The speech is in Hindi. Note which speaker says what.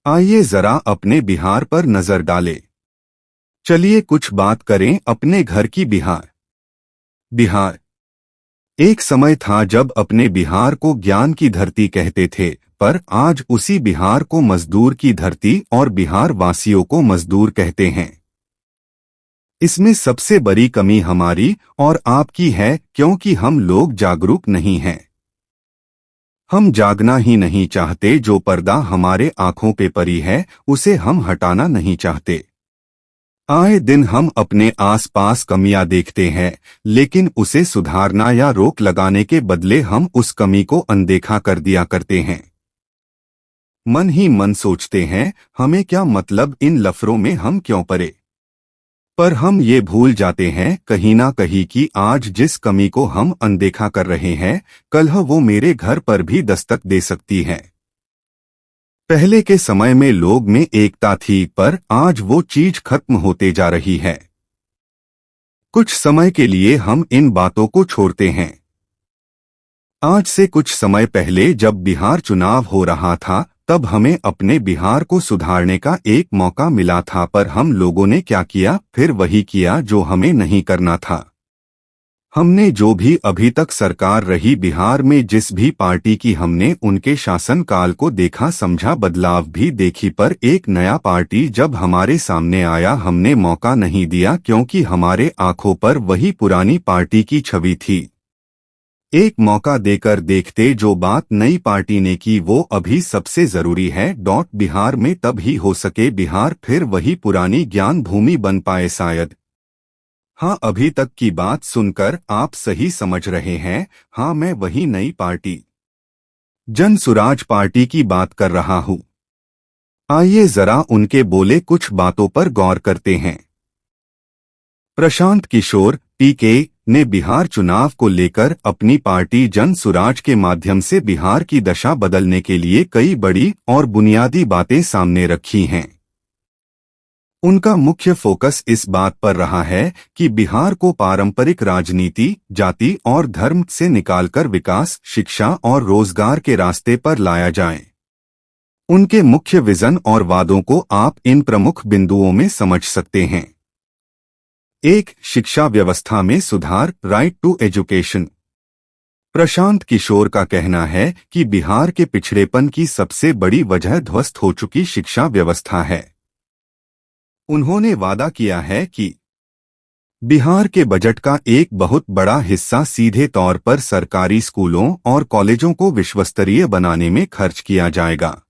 Speaker 1: आइए जरा अपने बिहार पर नजर डालें। चलिए कुछ बात करें अपने घर की। बिहार एक समय था जब अपने बिहार को ज्ञान की धरती कहते थे, पर आज उसी बिहार को मजदूर की धरती और बिहार वासियों को मजदूर कहते हैं। इसमें सबसे बड़ी कमी हमारी और आपकी है, क्योंकि हम लोग जागरूक नहीं हैं। हम जागना ही नहीं चाहते। जो पर्दा हमारे आंखों पे परी है, उसे हम हटाना नहीं चाहते। आए दिन हम अपने आसपास कमियां देखते हैं, लेकिन उसे सुधारना या रोक लगाने के बदले हम उस कमी को अनदेखा कर दिया करते हैं। मन ही मन सोचते हैं, हमें क्या मतलब इन लफड़ों में हम क्यों पड़े। पर हम ये भूल जाते हैं कहीं ना कहीं कि आज जिस कमी को हम अनदेखा कर रहे हैं, कल वो मेरे घर पर भी दस्तक दे सकती है। पहले के समय में लोग में एकता थी, पर आज वो चीज खत्म होते जा रही है। कुछ समय के लिए हम इन बातों को छोड़ते हैं। आज से कुछ समय पहले जब बिहार चुनाव हो रहा था, तब हमें अपने बिहार को सुधारने का एक मौका मिला था, पर हम लोगों ने क्या किया, फिर वही किया जो हमें नहीं करना था। हमने जो भी अभी तक सरकार रही बिहार में, जिस भी पार्टी की, हमने उनके शासनकाल को देखा समझा, बदलाव भी देखी, पर एक नया पार्टी जब हमारे सामने आया हमने मौका नहीं दिया, क्योंकि हमारे आंखों पर वही पुरानी पार्टी की छवि थी। एक मौका देकर देखते जो बात नई पार्टी ने की वो अभी सबसे जरूरी है। बिहार में तब ही हो सके बिहार फिर वही पुरानी ज्ञान भूमि बन पाए शायद। हाँ, अभी तक की बात सुनकर आप सही समझ रहे हैं। हाँ, मैं वही नई पार्टी जन सुराज पार्टी की बात कर रहा हूँ। आइए जरा उनके बोले कुछ बातों पर गौर करते हैं। प्रशांत किशोर पीके ने बिहार चुनाव को लेकर अपनी पार्टी जन सुराज के माध्यम से बिहार की दशा बदलने के लिए कई बड़ी और बुनियादी बातें सामने रखी हैं। उनका मुख्य फोकस इस बात पर रहा है कि बिहार को पारंपरिक राजनीति, जाति और धर्म से निकालकर विकास, शिक्षा और रोजगार के रास्ते पर लाया जाए। उनके मुख्य विजन और वादों को आप इन प्रमुख बिंदुओं में समझ सकते हैं। 1. शिक्षा व्यवस्था में सुधार, right to education. Prashant Kishor का कहना है कि बिहार के पिछड़ेपन की सबसे बड़ी वजह ध्वस्त हो चुकी शिक्षा व्यवस्था है। उन्होंने वादा किया है कि बिहार के बजट का एक बहुत बड़ा हिस्सा सीधे तौर पर सरकारी स्कूलों और कॉलेजों को विश्वस्तरीय बनाने में खर्च किया जाएगा।